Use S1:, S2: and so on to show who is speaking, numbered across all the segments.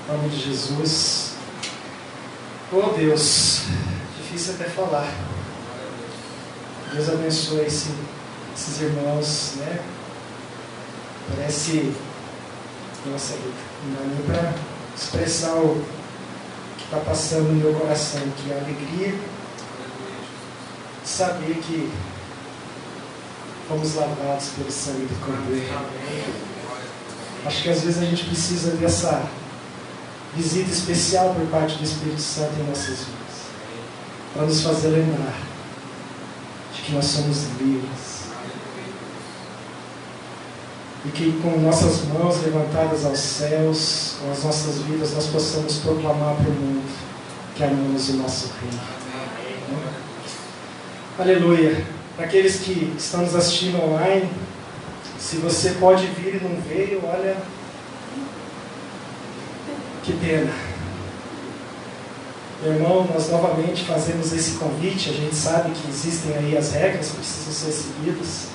S1: Em nome de Jesus. Oh Deus, difícil até falar. Deus abençoe esses irmãos, né? Parece, nossa, não dá nem para expressar o que está passando no meu coração, que é a alegria de saber que fomos lavados pelo sangue do Cordeiro. Acho que às vezes a gente precisa dessa visita especial por parte do Espírito Santo em nossas vidas, para nos fazer lembrar de que nós somos livres. E que com nossas mãos levantadas aos céus, com as nossas vidas, nós possamos proclamar para o mundo que amamos o nosso Rei. Aleluia. Para aqueles que estão nos assistindo online, se você pode vir e não veio, olha, que pena. Meu irmão, nós novamente fazemos esse convite. A gente sabe que existem aí as regras que precisam ser seguidas.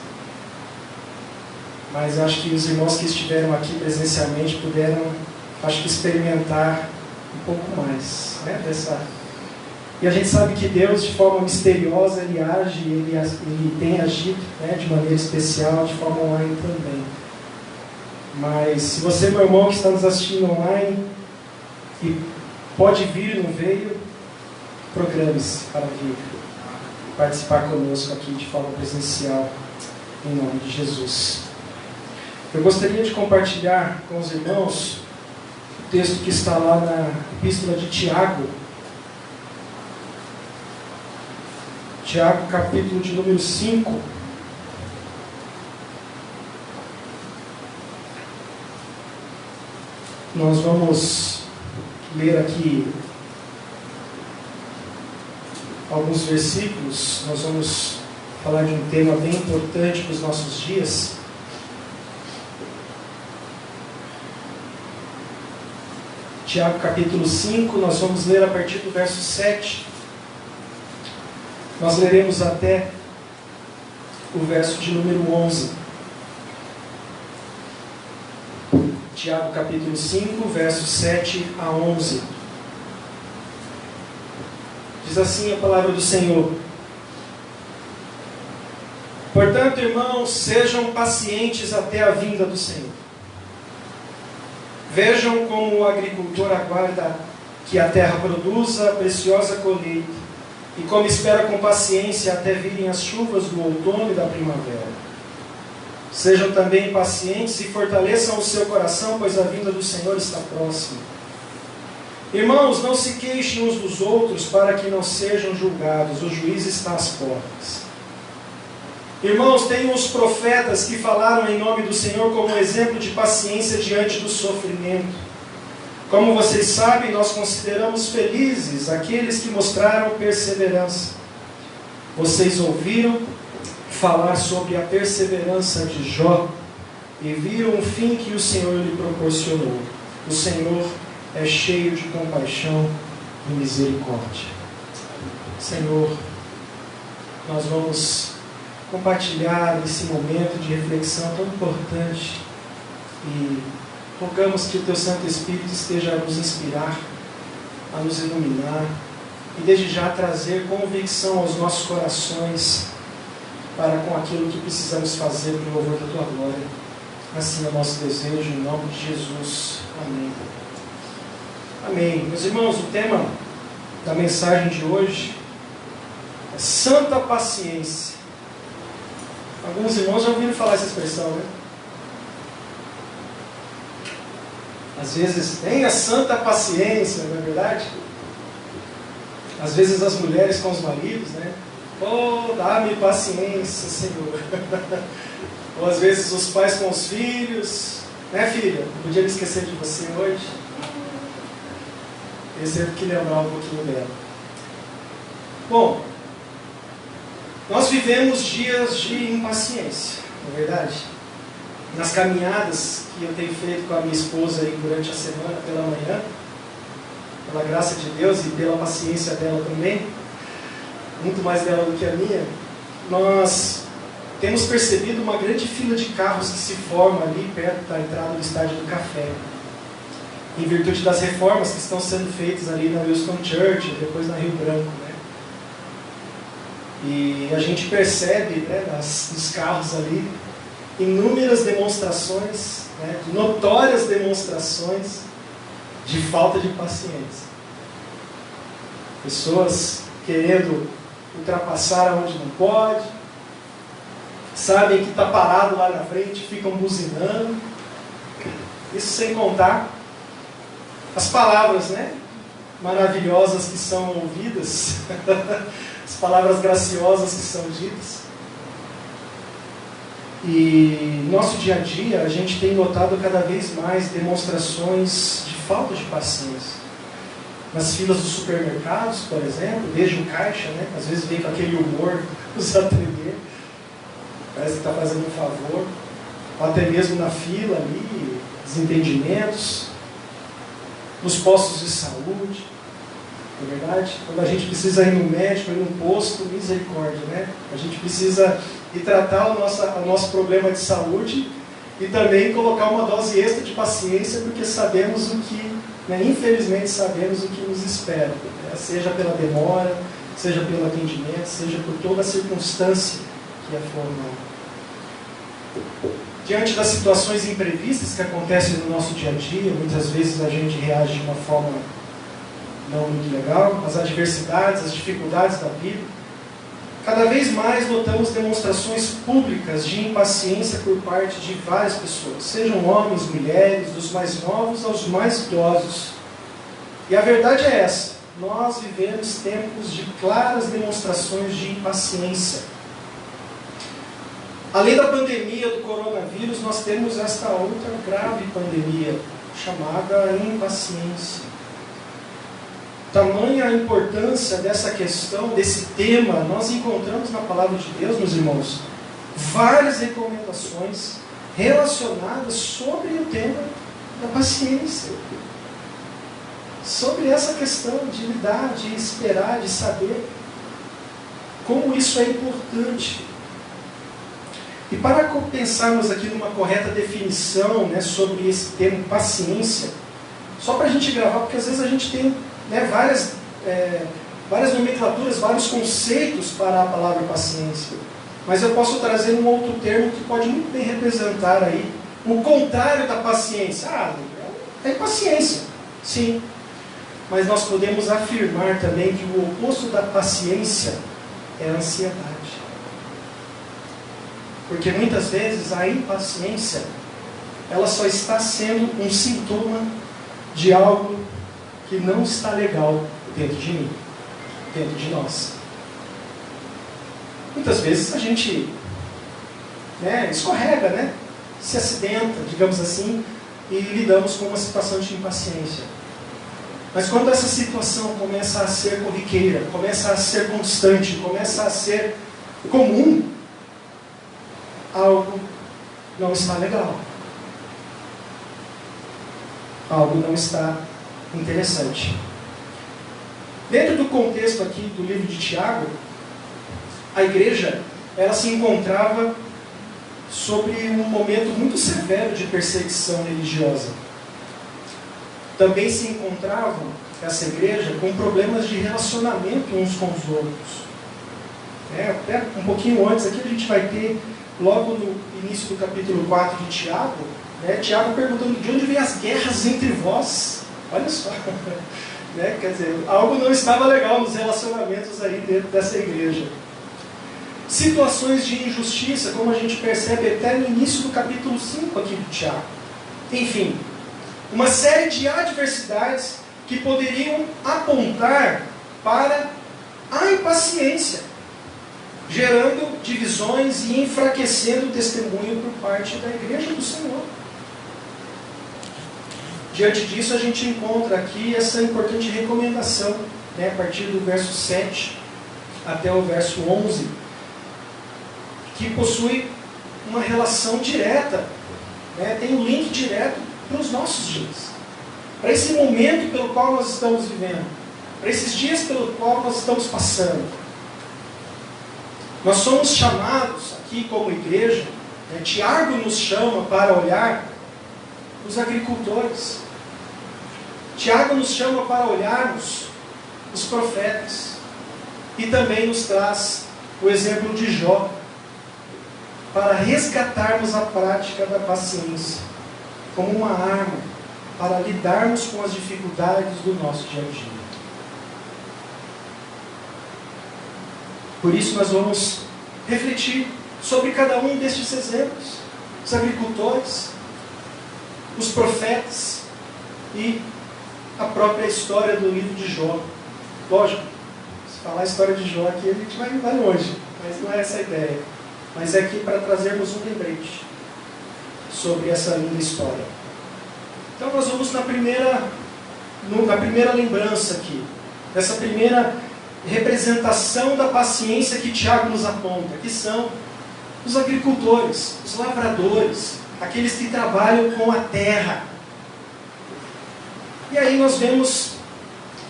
S1: Mas acho que os irmãos que estiveram aqui presencialmente puderam, acho que, experimentar um pouco mais, né, dessa... E a gente sabe que Deus, de forma misteriosa, Ele age, Ele tem agido, né, de maneira especial, de forma online também. Mas se você, meu irmão, que está nos assistindo online, e pode vir e não veio, programe-se para vir participar conosco aqui de forma presencial, em nome de Jesus. Eu gostaria de compartilhar com os irmãos o texto que está lá na Epístola de Tiago. Tiago, capítulo de número 5. Nós vamos ler aqui alguns versículos. Nós vamos falar de um tema bem importante para os nossos dias. Tiago capítulo 5, nós vamos ler a partir do verso 7. Nós leremos até o verso de número 11. Tiago capítulo 5, versos 7 a 11. Diz assim a palavra do Senhor: Portanto, irmãos, sejam pacientes até a vinda do Senhor. Vejam como o agricultor aguarda que a terra produza a preciosa colheita, e como espera com paciência até virem as chuvas do outono e da primavera. Sejam também pacientes e fortaleçam o seu coração, pois a vinda do Senhor está próxima. Irmãos, não se queixem uns dos outros para que não sejam julgados, o juiz está às portas. Irmãos, tenham os profetas que falaram em nome do Senhor como exemplo de paciência diante do sofrimento. Como vocês sabem, nós consideramos felizes aqueles que mostraram perseverança. Vocês ouviram falar sobre a perseverança de Jó e viram o fim que o Senhor lhe proporcionou. O Senhor é cheio de compaixão e misericórdia. Senhor, nós vamos compartilhar esse momento de reflexão tão importante e rogamos que o Teu Santo Espírito esteja a nos inspirar, a nos iluminar e desde já trazer convicção aos nossos corações para com aquilo que precisamos fazer para o louvor da Tua glória. Assim é o nosso desejo, em nome de Jesus. Amém. Amém. Meus irmãos, o tema da mensagem de hoje é santa paciência. Alguns irmãos já ouviram falar essa expressão, né? Às vezes, tenha santa paciência, não é verdade? Às vezes as mulheres com os maridos, né? Oh, dá-me paciência, Senhor. Ou às vezes os pais com os filhos, né, filha? Não podia me esquecer de você hoje. Eu sempre que lembrar um pouquinho dela. Bom, nós vivemos dias de impaciência, não é verdade? Nas caminhadas que eu tenho feito com a minha esposa aí durante a semana, pela manhã, pela graça de Deus e pela paciência dela também, muito mais dela do que a minha, nós temos percebido uma grande fila de carros que se forma ali perto da entrada do Estádio do Café. em virtude das reformas que estão sendo feitas ali na Wilson Church, depois na Rio Branco, né? E a gente percebe, né, nos carros ali, inúmeras demonstrações, né, notórias demonstrações de falta de paciência. Pessoas querendo ultrapassar onde não pode, sabem que está parado lá na frente, ficam buzinando. Isso sem contar as palavras, né, maravilhosas que são ouvidas, as palavras graciosas que são ditas. E no nosso dia a dia, a gente tem notado cada vez mais demonstrações de falta de paciência. Nas filas dos supermercados, por exemplo, desde o caixa, né, às vezes vem com aquele humor nos atender, parece que está fazendo um favor, ou até mesmo na fila ali, desentendimentos, nos postos de saúde, não é verdade? Quando a gente precisa ir no médico, ir no posto, misericórdia, né? A gente precisa ir tratar o nosso problema de saúde e também colocar uma dose extra de paciência, porque sabemos o que, né, infelizmente sabemos o que nos espera, né? Seja pela demora, seja pelo atendimento, seja por toda a circunstância que é formal. Diante das situações imprevistas que acontecem no nosso dia a dia, muitas vezes a gente reage de uma forma não muito legal, as adversidades, as dificuldades da vida. Cada vez mais notamos demonstrações públicas de impaciência por parte de várias pessoas, sejam homens, mulheres, dos mais novos aos mais idosos. E a verdade é essa: nós vivemos tempos de claras demonstrações de impaciência. Além da pandemia do coronavírus, nós temos esta outra grave pandemia, chamada impaciência. Tamanha a importância dessa questão, desse tema, nós encontramos na Palavra de Deus, meus irmãos, várias recomendações relacionadas sobre o tema da paciência. Sobre essa questão de lidar, de esperar, de saber como isso é importante. E para pensarmos aqui numa correta definição, né, sobre esse termo paciência, só para a gente gravar, porque às vezes a gente tem, né, várias nomenclaturas, vários conceitos para a palavra paciência. Mas eu posso trazer um outro termo que pode muito bem representar aí o contrário da paciência. É impaciência, sim. Mas nós podemos afirmar também que o oposto da paciência é a ansiedade. Porque muitas vezes a impaciência, ela só está sendo um sintoma de algo que não está legal dentro de mim, dentro de nós. Muitas vezes a gente, né, escorrega, né, se acidenta, digamos assim, e lidamos com uma situação de impaciência. Mas quando essa situação começa a ser corriqueira, começa a ser constante, começa a ser comum, algo não está legal. Algo não está interessante. Dentro do contexto aqui do livro de Tiago, a igreja, ela se encontrava sobre um momento muito severo de perseguição religiosa. Também se encontravam, essa igreja, com problemas de relacionamento uns com os outros. Até um pouquinho antes aqui a gente vai ter, logo no início do capítulo 4 de Tiago, né, Tiago perguntando de onde vêm as guerras entre vós. Olha só, né, quer dizer, algo não estava legal nos relacionamentos aí dentro dessa igreja. Situações de injustiça, como a gente percebe até no início do capítulo 5 aqui de Tiago. Enfim, uma série de adversidades que poderiam apontar para a impaciência, gerando divisões e enfraquecendo o testemunho por parte da igreja do Senhor. Diante disso, a gente encontra aqui essa importante recomendação, né, a partir do verso 7 até o verso 11, que possui uma relação direta, né, tem um link direto para os nossos dias, para esse momento pelo qual nós estamos vivendo, para esses dias pelo qual nós estamos passando. Nós somos chamados aqui como igreja, Tiago nos chama para olhar os agricultores, Tiago nos chama para olharmos os profetas e também nos traz o exemplo de Jó, para resgatarmos a prática da paciência como uma arma para lidarmos com as dificuldades do nosso dia a dia. Por isso nós vamos refletir sobre cada um destes exemplos: os agricultores, os profetas e a própria história do livro de Jó. Lógico, se falar a história de Jó aqui, a gente vai longe, mas não é essa a ideia. Mas é aqui para trazermos um lembrete sobre essa linda história. Então nós vamos na primeira lembrança aqui, nessa primeira representação da paciência que Tiago nos aponta, que são os agricultores, os lavradores, aqueles que trabalham com a terra. E aí nós vemos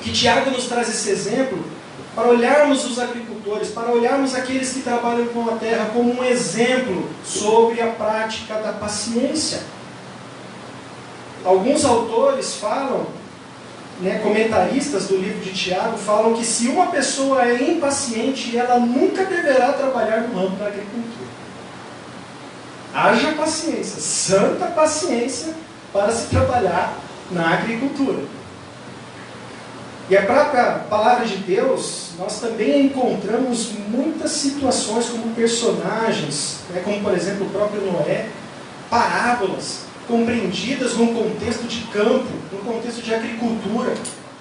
S1: que Tiago nos traz esse exemplo para olharmos os agricultores, para olharmos aqueles que trabalham com a terra como um exemplo sobre a prática da paciência. Alguns autores falam, comentaristas do livro de Tiago, falam que se uma pessoa é impaciente, ela nunca deverá trabalhar no ramo da agricultura. Haja paciência, santa paciência para se trabalhar na agricultura. E a própria palavra de Deus, nós também encontramos muitas situações como personagens, como por exemplo o próprio Noé, parábolas compreendidas num contexto de campo, num contexto de agricultura,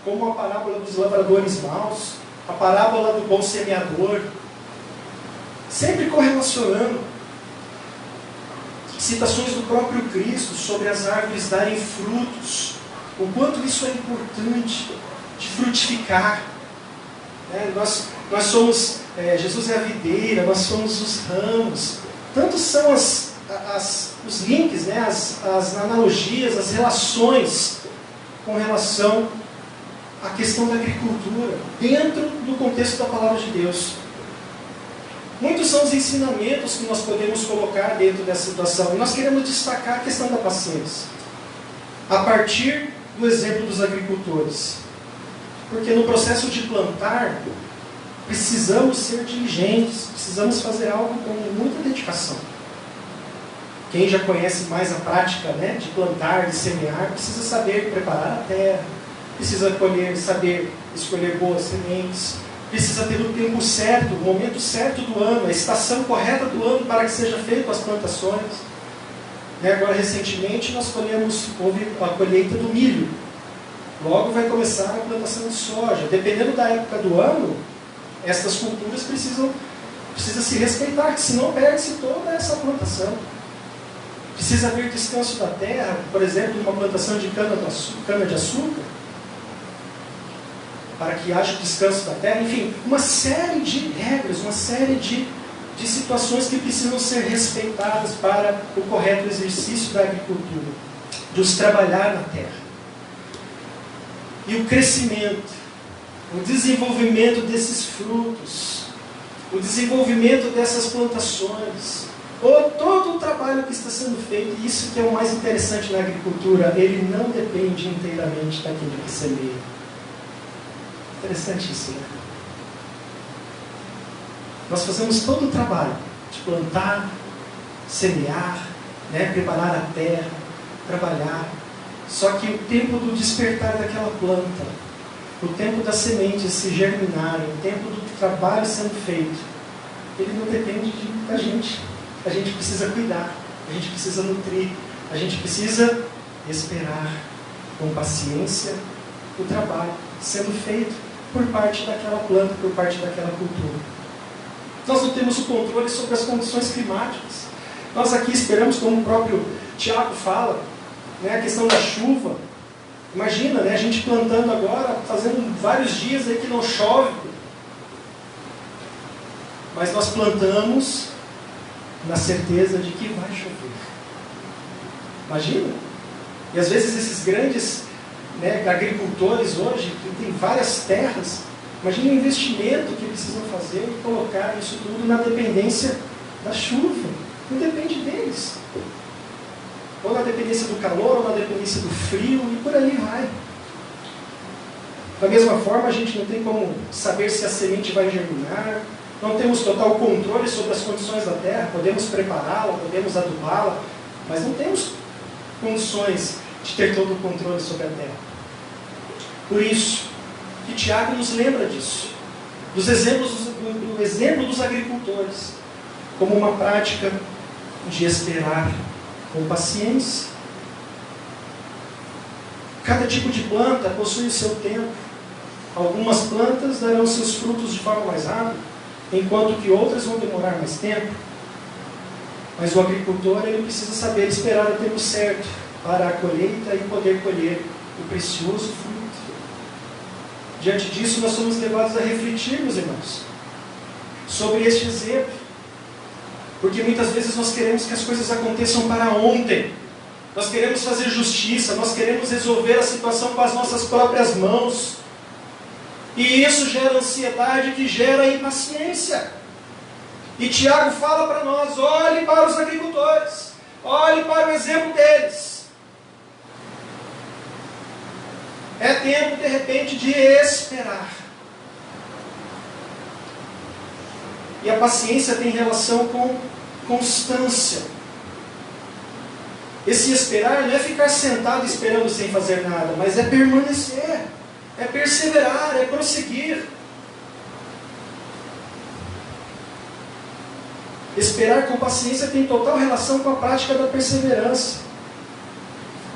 S1: como a parábola dos lavradores maus, a parábola do bom semeador, sempre correlacionando citações do próprio Cristo sobre as árvores darem frutos, o quanto isso é importante de frutificar. Nós somos, Jesus é a videira, nós somos os ramos. Tantos são os links, as analogias, as relações com relação à questão da agricultura, dentro do contexto da palavra de Deus. Muitos são os ensinamentos que nós podemos colocar dentro dessa situação. E nós queremos destacar a questão da paciência, a partir do exemplo dos agricultores. Porque no processo de plantar, precisamos ser diligentes, precisamos fazer algo com muita dedicação. Quem já conhece mais a prática de plantar, de semear, precisa saber preparar a terra, precisa saber escolher boas sementes, precisa ter o tempo certo, o momento certo do ano, a estação correta do ano para que seja feito as plantações. Agora, recentemente, houve a colheita do milho. Logo vai começar a plantação de soja. Dependendo da época do ano, estas culturas precisa se respeitar, senão perde-se toda essa plantação. Precisa haver descanso da terra, por exemplo, numa plantação de cana-de-açúcar, para que haja descanso da terra. Enfim, uma série de regras, uma série de situações que precisam ser respeitadas para o correto exercício da agricultura, de os trabalhar na terra. E o crescimento, o desenvolvimento desses frutos, o desenvolvimento dessas plantações, ou todo o trabalho que está sendo feito, e isso que é o mais interessante na agricultura, ele não depende inteiramente daquele que semeia. Interessante isso, né? Nós fazemos todo o trabalho de plantar, semear, preparar a terra, trabalhar. Só que o tempo do despertar daquela planta, o tempo das sementes se germinarem, o tempo do trabalho sendo feito, ele não depende da gente. A gente precisa cuidar, a gente precisa nutrir, a gente precisa esperar com paciência o trabalho sendo feito por parte daquela planta, por parte daquela cultura. Nós não temos o controle sobre as condições climáticas. Nós aqui esperamos, como o próprio Tiago fala, a questão da chuva. Imagina, a gente plantando agora, fazendo vários dias aí que não chove. Mas nós plantamos na certeza de que vai chover. Imagina. E às vezes esses grandes agricultores hoje, que têm várias terras, imagina o investimento que precisam fazer e colocar isso tudo na dependência da chuva. Não depende deles. Ou na dependência do calor, ou na dependência do frio, e por aí vai. Da mesma forma, a gente não tem como saber se a semente vai germinar, não temos total controle sobre as condições da terra, podemos prepará-la, podemos adubá-la, mas não temos condições de ter todo o controle sobre a terra. Por isso, que Tiago nos lembra disso, do exemplo dos agricultores, como uma prática de esperar com paciência. Cada tipo de planta possui o seu tempo. Algumas plantas darão seus frutos de forma mais rápida, enquanto que outras vão demorar mais tempo. Mas o agricultor, ele precisa saber esperar o tempo certo para a colheita e poder colher o precioso fruto. Diante disso, nós somos levados a refletir, meus irmãos, sobre este exemplo. Porque muitas vezes nós queremos que as coisas aconteçam para ontem. Nós queremos fazer justiça, nós queremos resolver a situação com as nossas próprias mãos. E isso gera ansiedade, que gera impaciência. E Tiago fala para nós, olhe para os agricultores, olhe para o exemplo deles. É tempo, de repente, de esperar. E a paciência tem relação com constância. Esse esperar não é ficar sentado esperando sem fazer nada, mas é permanecer, é perseverar, é prosseguir. Esperar com paciência tem total relação com a prática da perseverança.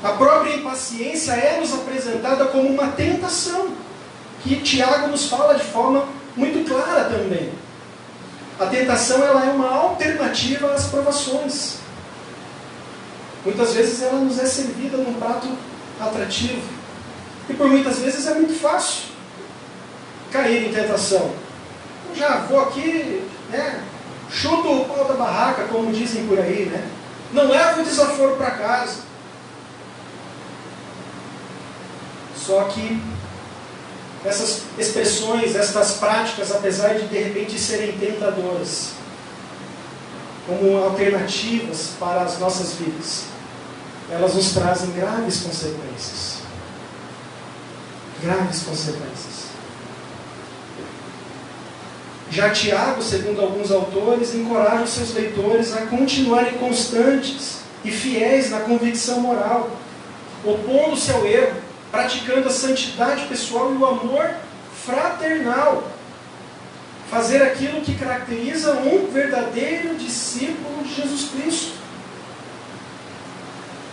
S1: A própria impaciência é nos apresentada como uma tentação, que Tiago nos fala de forma muito clara também. A tentação, ela é uma alternativa às provações. Muitas vezes ela nos é servida num prato atrativo. E por muitas vezes é muito fácil cair em tentação. Eu já vou aqui, chuto o pau da barraca, como dizem por aí, Não levo o desaforo para casa. Só que essas expressões, estas práticas, apesar de repente serem tentadoras, como alternativas para as nossas vidas, elas nos trazem graves consequências. Graves consequências. Já Tiago, segundo alguns autores, encoraja os seus leitores a continuarem constantes e fiéis na convicção moral, opondo-se ao erro, praticando a santidade pessoal e o amor fraternal. Fazer aquilo que caracteriza um verdadeiro discípulo de Jesus Cristo.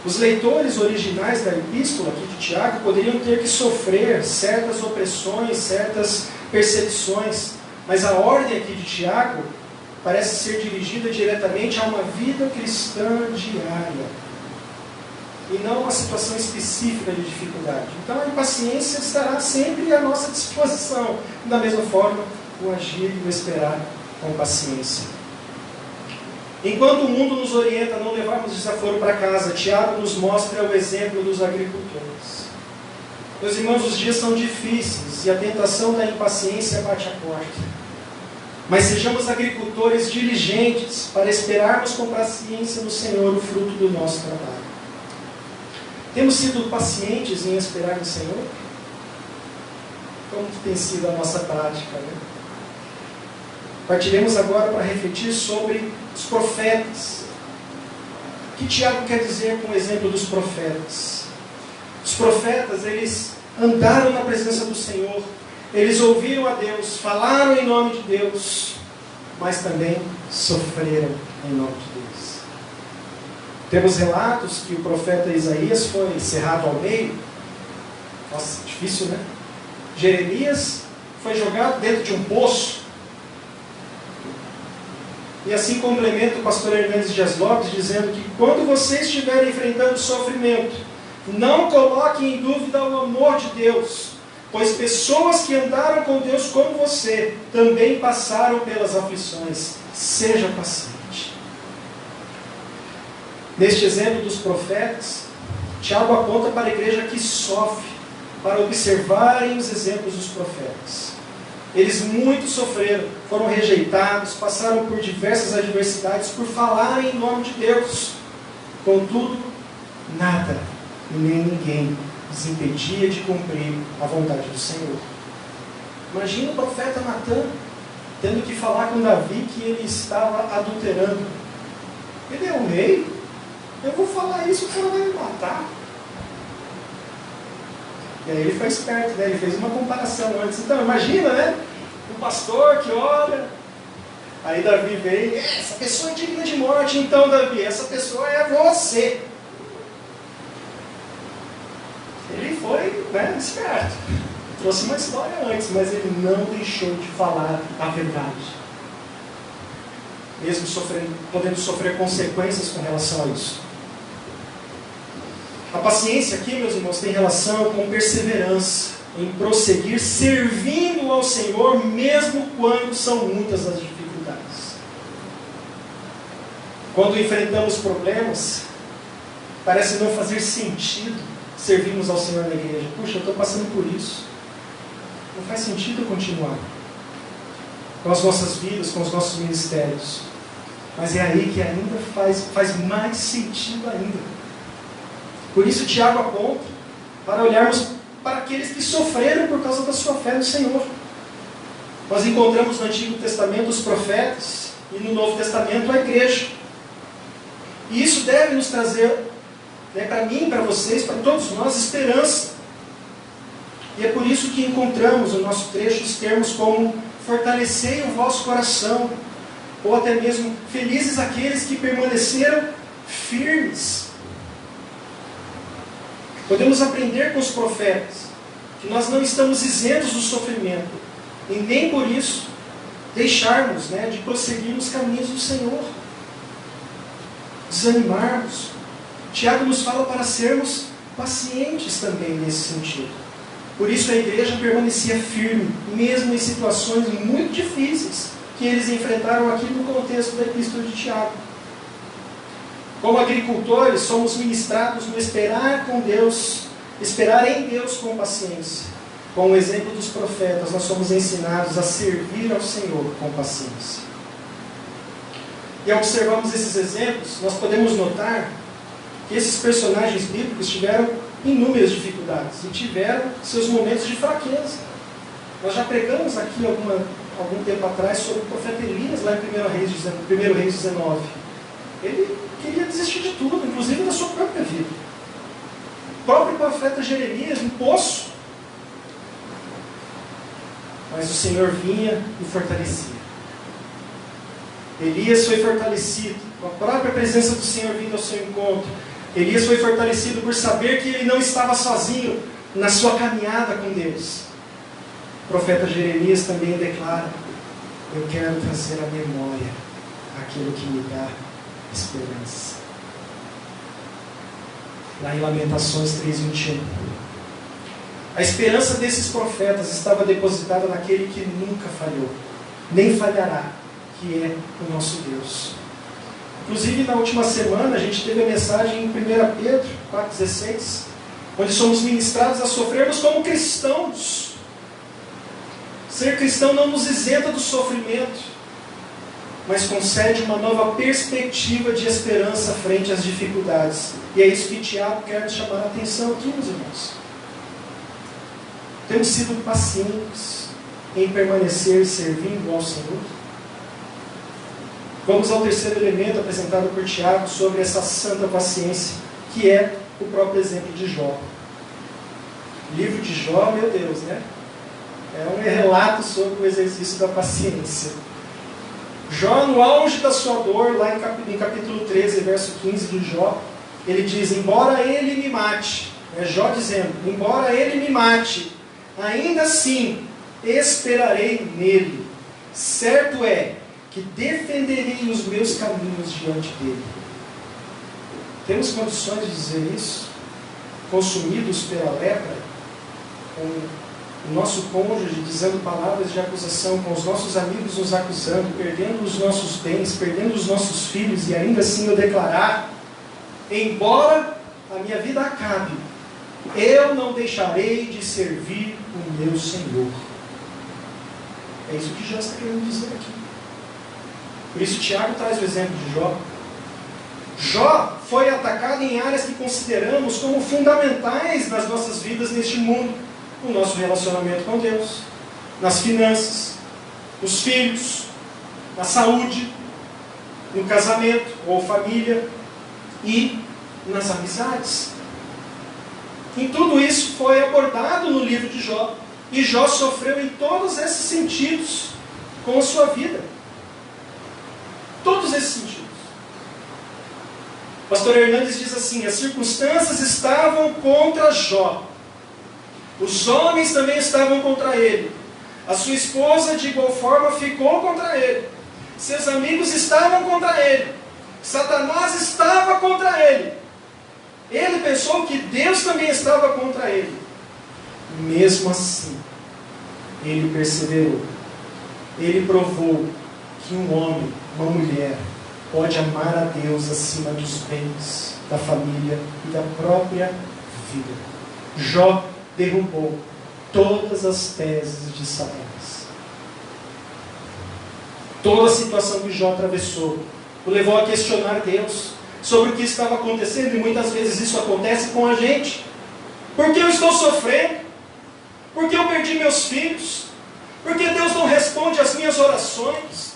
S1: Os leitores originais da epístola aqui de Tiago poderiam ter que sofrer certas opressões, certas perseguições, mas a ordem aqui de Tiago parece ser dirigida diretamente a uma vida cristã diária, e não uma situação específica de dificuldade. Então a impaciência estará sempre à nossa disposição, da mesma forma o agir e o esperar com paciência. Enquanto o mundo nos orienta a não levarmos desaforo para casa, Tiago nos mostra o exemplo dos agricultores. Meus irmãos, os dias são difíceis e a tentação da impaciência bate a porta. Mas sejamos agricultores diligentes para esperarmos com paciência no Senhor o fruto do nosso trabalho. Temos sido pacientes em esperar no Senhor? Como tem sido a nossa prática, Partiremos agora para refletir sobre os profetas. O que Tiago quer dizer com o exemplo dos profetas? Os profetas, eles andaram na presença do Senhor, eles ouviram a Deus, falaram em nome de Deus, mas também sofreram em nome de Deus. Temos relatos que o profeta Isaías foi cerrado ao meio. Nossa, difícil, Jeremias foi jogado dentro de um poço. E assim complementa o pastor Hernandes Dias Lopes, dizendo que quando você estiver enfrentando sofrimento, não coloque em dúvida o amor de Deus, pois pessoas que andaram com Deus como você, também passaram pelas aflições. Seja paciente. Neste exemplo dos profetas, Tiago aponta para a igreja que sofre, para observarem os exemplos dos profetas. Eles muito sofreram, foram rejeitados, passaram por diversas adversidades por falarem em nome de Deus. Contudo, nada e nem ninguém os impedia de cumprir a vontade do Senhor. Imagina o profeta Natan tendo que falar com Davi que ele estava adulterando. Ele é um rei? Eu vou falar isso, o cara vai me matar. E aí ele foi esperto, né? Ele fez uma comparação antes. Então imagina, né? Um pastor que ora. Aí Davi veio, essa pessoa é digna de morte. Então Davi, essa pessoa é você. Ele foi, né, esperto. Trouxe uma história antes, mas ele não deixou de falar a verdade. Mesmo podendo sofrer consequências com relação a isso. A paciência aqui, meus irmãos, tem relação com perseverança, em prosseguir servindo ao Senhor, mesmo quando são muitas as dificuldades. Quando enfrentamos problemas, parece não fazer sentido servirmos ao Senhor na igreja. Puxa, eu estou passando por isso. Não faz sentido eu continuar com as nossas vidas, com os nossos ministérios. Mas é aí que ainda faz mais sentido ainda. Por isso Tiago aponta para olharmos para aqueles que sofreram por causa da sua fé no Senhor. Nós encontramos no Antigo Testamento os profetas e no Novo Testamento a igreja. E isso deve nos trazer, né, para mim, para vocês, para todos nós, esperança. E é por isso que encontramos no nosso trecho os termos como fortalecei o vosso coração, ou até mesmo felizes aqueles que permaneceram firmes. Podemos aprender com os profetas que nós não estamos isentos do sofrimento e nem por isso deixarmos, né, de prosseguir nos caminhos do Senhor, desanimarmos. Tiago nos fala para sermos pacientes também nesse sentido. Por isso a igreja permanecia firme, mesmo em situações muito difíceis que eles enfrentaram aqui no contexto da Epístola de Tiago. Como agricultores, somos ministrados no esperar com Deus, esperar em Deus com paciência. Com o exemplo dos profetas, nós somos ensinados a servir ao Senhor com paciência. E ao observarmos esses exemplos, nós podemos notar que esses personagens bíblicos tiveram inúmeras dificuldades e tiveram seus momentos de fraqueza. Nós já pregamos aqui algum tempo atrás sobre o profeta Elias, lá em 1 Reis 19. Ele queria desistir de tudo, inclusive da sua própria vida. O próprio profeta Jeremias, um poço. Mas o Senhor vinha e fortalecia. Elias foi fortalecido com a própria presença do Senhor vindo ao seu encontro. Elias foi fortalecido por saber que ele não estava sozinho na sua caminhada com Deus. O profeta Jeremias também declara: eu quero trazer à memória aquilo que me dá esperança. Lá em Lamentações 3:21. A esperança desses profetas estava depositada naquele que nunca falhou, nem falhará, que é o nosso Deus. Inclusive, na última semana, a gente teve a mensagem em 1 Pedro 4,16, onde somos ministrados a sofrermos como cristãos. Ser cristão não nos isenta do sofrimento, mas concede uma nova perspectiva de esperança frente às dificuldades. E é isso que Tiago quer nos chamar a atenção aqui, meus irmãos. Temos sido pacientes em permanecer servindo ao Senhor? Vamos ao terceiro elemento apresentado por Tiago sobre essa santa paciência, que é o próprio exemplo de Jó. O livro de Jó, meu Deus, né? É um relato sobre o exercício da paciência. Jó, no auge da sua dor, lá em capítulo 13, verso 15 de Jó, ele diz: embora ele me mate, Jó dizendo, embora ele me mate, ainda assim esperarei nele. Certo é que defenderei os meus caminhos diante dele. Temos condições de dizer isso? Consumidos pela lepra, com o nosso cônjuge dizendo palavras de acusação, com os nossos amigos nos acusando, perdendo os nossos bens, perdendo os nossos filhos, e ainda assim eu declarar: embora a minha vida acabe, eu não deixarei de servir o meu Senhor. É isso que Jó está querendo dizer aqui. Por isso Tiago traz o exemplo de Jó. Jó foi atacado em áreas que consideramos como fundamentais nas nossas vidas neste mundo. O nosso relacionamento com Deus, nas finanças, nos filhos, na saúde, no casamento ou família e nas amizades. Em tudo isso foi abordado no livro de Jó. E Jó sofreu em todos esses sentidos com a sua vida. Todos esses sentidos. O pastor Hernandes diz assim: as circunstâncias estavam contra Jó. Os homens também estavam contra ele. A sua esposa, de igual forma, ficou contra ele. Seus amigos estavam contra ele. Satanás estava contra ele. Ele pensou que Deus também estava contra ele. Mesmo assim, ele perseverou. Ele provou que um homem, uma mulher, pode amar a Deus acima dos bens, da família e da própria vida. Jó derrubou todas as teses de Satanás. Toda a situação que Jó atravessou o levou a questionar Deus sobre o que estava acontecendo, e muitas vezes isso acontece com a gente. Por que eu estou sofrendo? Por que eu perdi meus filhos? Por que Deus não responde às minhas orações?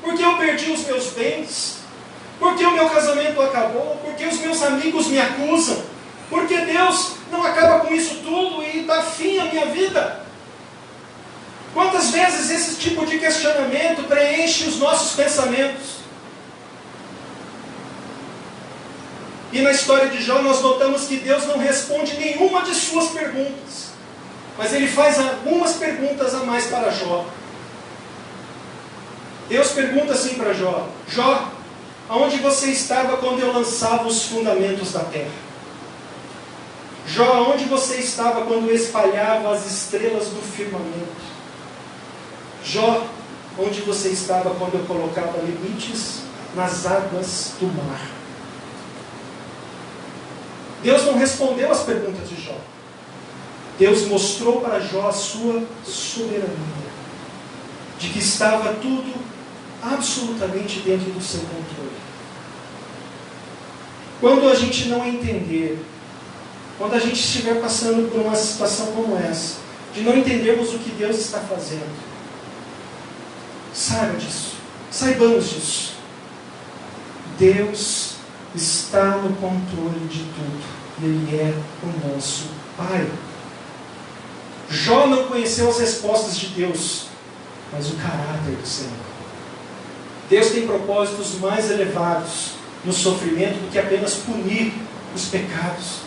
S1: Por que eu perdi os meus bens? Por que o meu casamento acabou? Por que os meus amigos me acusam? Por que Deus não acaba com isso tudo e dá fim à minha vida? Quantas vezes esse tipo de questionamento preenche os nossos pensamentos? E na história de Jó nós notamos que Deus não responde nenhuma de suas perguntas. Mas Ele faz algumas perguntas a mais para Jó. Deus pergunta assim para Jó: Jó, aonde você estava quando eu lançava os fundamentos da terra? Jó, aonde você estava quando eu espalhava as estrelas do firmamento? Jó, onde você estava quando eu colocava limites nas águas do mar? Deus não respondeu às perguntas de Jó. Deus mostrou para Jó a sua soberania, de que estava tudo absolutamente dentro do seu controle. Quando a gente não entender, quando a gente estiver passando por uma situação como essa, de não entendermos o que Deus está fazendo, saiba disso, saibamos disso. Deus está no controle de tudo, e Ele é o nosso Pai. Jó não conheceu as respostas de Deus, mas o caráter do Senhor. Deus tem propósitos mais elevados no sofrimento do que apenas punir os pecados.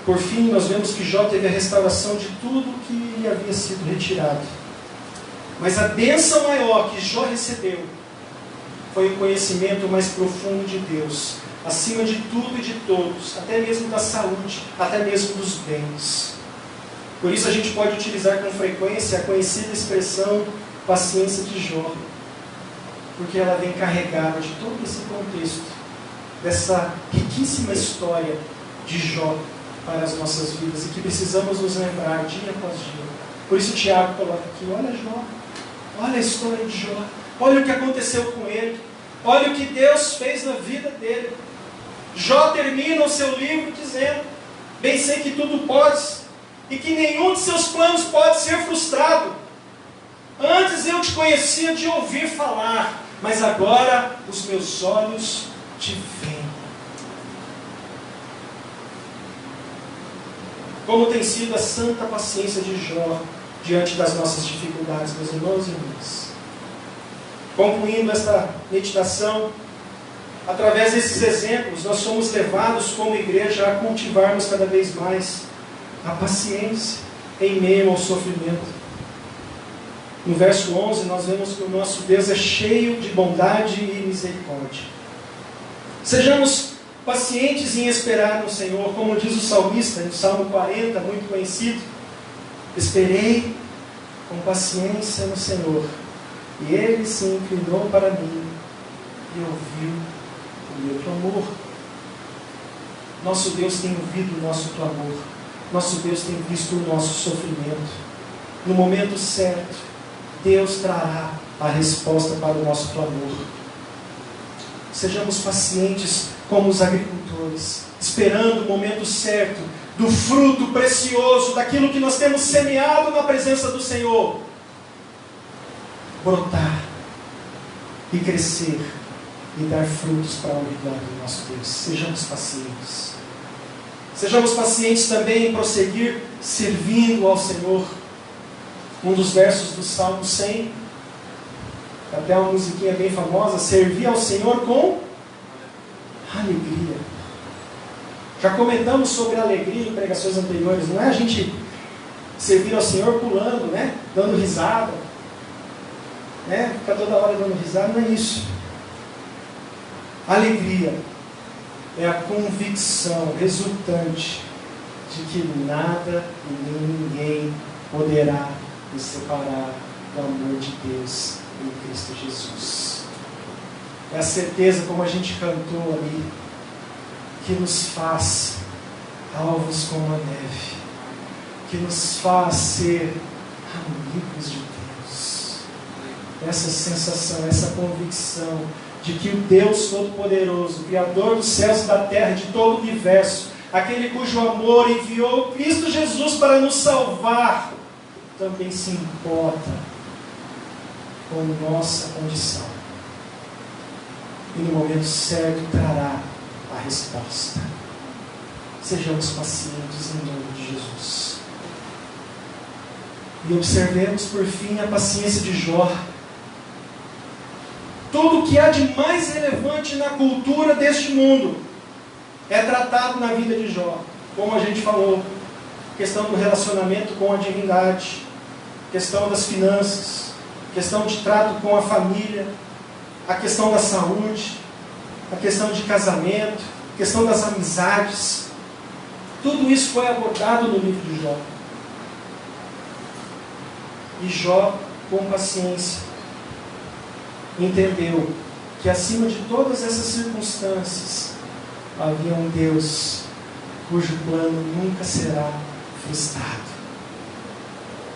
S1: Por fim, nós vemos que Jó teve a restauração de tudo que lhe havia sido retirado. Mas a bênção maior que Jó recebeu foi o conhecimento mais profundo de Deus, acima de tudo e de todos, até mesmo da saúde, até mesmo dos bens. Por isso a gente pode utilizar com frequência a conhecida expressão paciência de Jó, porque ela vem carregada de todo esse contexto, dessa riquíssima história de Jó para as nossas vidas, e que precisamos nos lembrar dia após dia. Por isso Tiago coloca aqui: olha Jó, olha a história de Jó, olha o que aconteceu com ele, olha o que Deus fez na vida dele. Jó termina o seu livro dizendo: bem sei que tudo podes, e que nenhum de seus planos pode ser frustrado. Antes eu te conhecia de ouvir falar, mas agora os meus olhos te veem. Como tem sido a santa paciência de Jó diante das nossas dificuldades, meus irmãos e irmãs. Concluindo esta meditação, através desses exemplos, nós somos levados como igreja a cultivarmos cada vez mais a paciência em meio ao sofrimento. No verso 11, nós vemos que o nosso Deus é cheio de bondade e misericórdia. Sejamos pacientes em esperar no Senhor, como diz o salmista, no Salmo 40, muito conhecido: esperei com paciência no Senhor, e Ele se inclinou para mim e ouviu o meu clamor. Nosso Deus tem ouvido o nosso clamor. Nosso Deus tem visto o nosso sofrimento. No momento certo, Deus trará a resposta para o nosso clamor. Sejamos pacientes como os agricultores, esperando o momento certo do fruto precioso, daquilo que nós temos semeado na presença do Senhor, brotar e crescer e dar frutos para a honra do nosso Deus. Sejamos pacientes. Sejamos pacientes também em prosseguir servindo ao Senhor. Um dos versos do Salmo 100, até uma musiquinha bem famosa: servir ao Senhor com alegria. Já comentamos sobre a alegria em pregações anteriores. Não é a gente servir ao Senhor pulando, né? Dando risada, né? Ficar toda hora dando risada, não é isso. Alegria é a convicção resultante de que nada e nem ninguém poderá nos separar do amor de Deus em Cristo Jesus. É a certeza, como a gente cantou ali, que nos faz alvos como a neve, que nos faz ser amigos de Deus. Essa sensação, essa convicção de que o Deus Todo-Poderoso, Criador dos céus e da terra, de todo o universo, aquele cujo amor enviou Cristo Jesus para nos salvar, também se importa com nossa condição. E no momento certo trará a resposta. Sejamos pacientes em nome de Jesus. E observemos por fim a paciência de Jó. Tudo o que há de mais relevante na cultura deste mundo é tratado na vida de Jó. Como a gente falou, questão do relacionamento com a divindade, questão das finanças, questão de trato com a família, a questão da saúde, a questão de casamento, a questão das amizades. Tudo isso foi abordado no livro de Jó. E Jó, com paciência, entendeu que acima de todas essas circunstâncias havia um Deus cujo plano nunca será frustrado.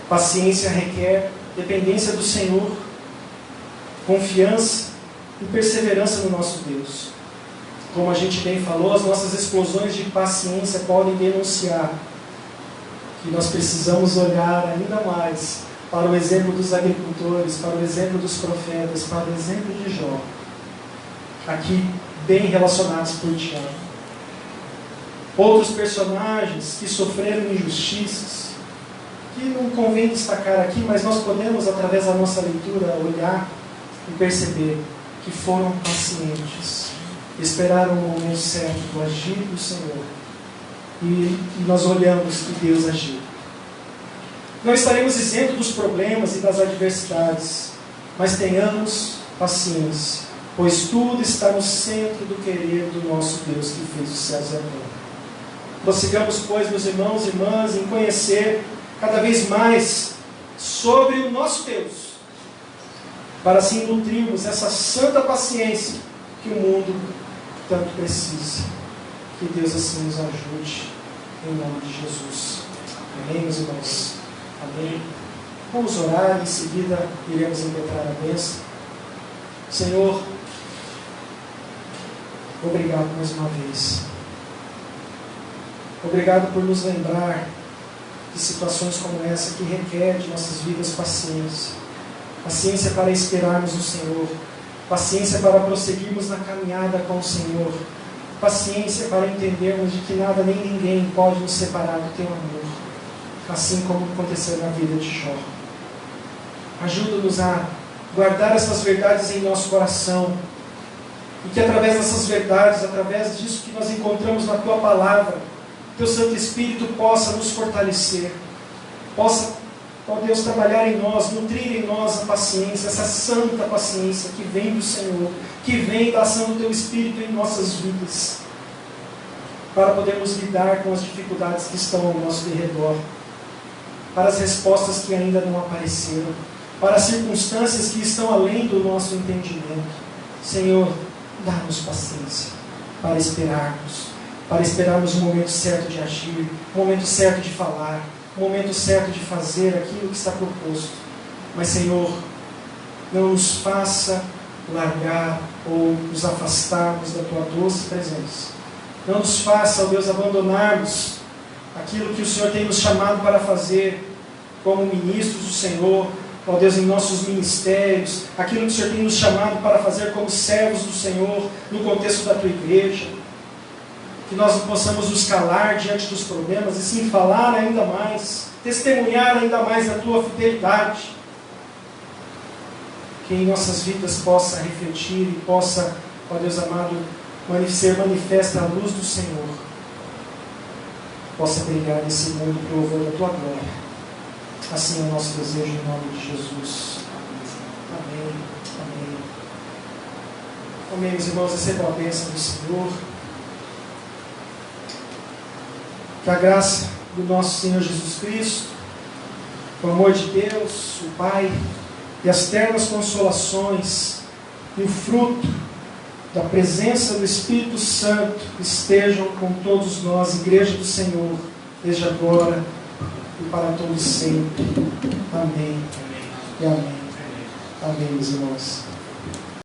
S1: Paciência requer dependência do Senhor, confiança e perseverança no nosso Deus. Como a gente bem falou, as nossas explosões de paciência podem denunciar que nós precisamos olhar ainda mais para o exemplo dos agricultores, para o exemplo dos profetas, para o exemplo de Jó, aqui bem relacionados por Tiago. Outros personagens que sofreram injustiças, que não convém destacar aqui, mas nós podemos, através da nossa leitura, olhar e perceber que foram pacientes, esperaram o momento certo do agir do Senhor, e nós olhamos que Deus agiu. Não estaremos isentos dos problemas e das adversidades, mas tenhamos paciência, pois tudo está no centro do querer do nosso Deus que fez os céus e a terra. Prossigamos, pois, meus irmãos e irmãs, em conhecer cada vez mais sobre o nosso Deus, para assim nutrirmos essa santa paciência que o mundo tanto precisa. Que Deus assim nos ajude, em nome de Jesus. Amém, meus irmãos? Amém. Vamos orar, em seguida iremos impetrar a bênção. Senhor, obrigado mais uma vez. Obrigado por nos lembrar de situações como essa que requer de nossas vidas paciência. Paciência para esperarmos no Senhor. Paciência para prosseguirmos na caminhada com o Senhor. Paciência para entendermos de que nada nem ninguém pode nos separar do Teu amor. Assim como aconteceu na vida de Jó. Ajuda-nos a guardar essas verdades em nosso coração. E que através dessas verdades, através disso que nós encontramos na Tua Palavra, Teu Santo Espírito possa nos fortalecer. Possa, ó Deus, trabalhar em nós, nutrir em nós a paciência, essa santa paciência que vem do Senhor, que vem da ação do Teu Espírito em nossas vidas, para podermos lidar com as dificuldades que estão ao nosso derredor, para as respostas que ainda não apareceram, para as circunstâncias que estão além do nosso entendimento. Senhor, dá-nos paciência para esperarmos o momento certo de agir, o momento certo de falar, o momento certo de fazer aquilo que está proposto. Mas, Senhor, não nos faça largar ou nos afastarmos da Tua doce presença. Não nos faça, ó Deus, abandonarmos aquilo que o Senhor tem nos chamado para fazer como ministros do Senhor, ó Deus, em nossos ministérios, aquilo que o Senhor tem nos chamado para fazer como servos do Senhor no contexto da Tua igreja. Que nós não possamos nos calar diante dos problemas e sim falar ainda mais, testemunhar ainda mais da Tua fidelidade. Que em nossas vidas possa refletir e possa, ó Deus amado, ser manifesta a luz do Senhor, possa brilhar nesse mundo para o louvor da Tua glória. Assim é o nosso desejo em nome de Jesus. Amém. Amém. Amém, meus irmãos, recebam a bênção do Senhor. Que a graça do nosso Senhor Jesus Cristo, o amor de Deus, o Pai, e as ternas consolações e o fruto da presença do Espírito Santo estejam com todos nós, Igreja do Senhor, desde agora e para todos sempre. Amém. E amém. Amém, meus irmãos.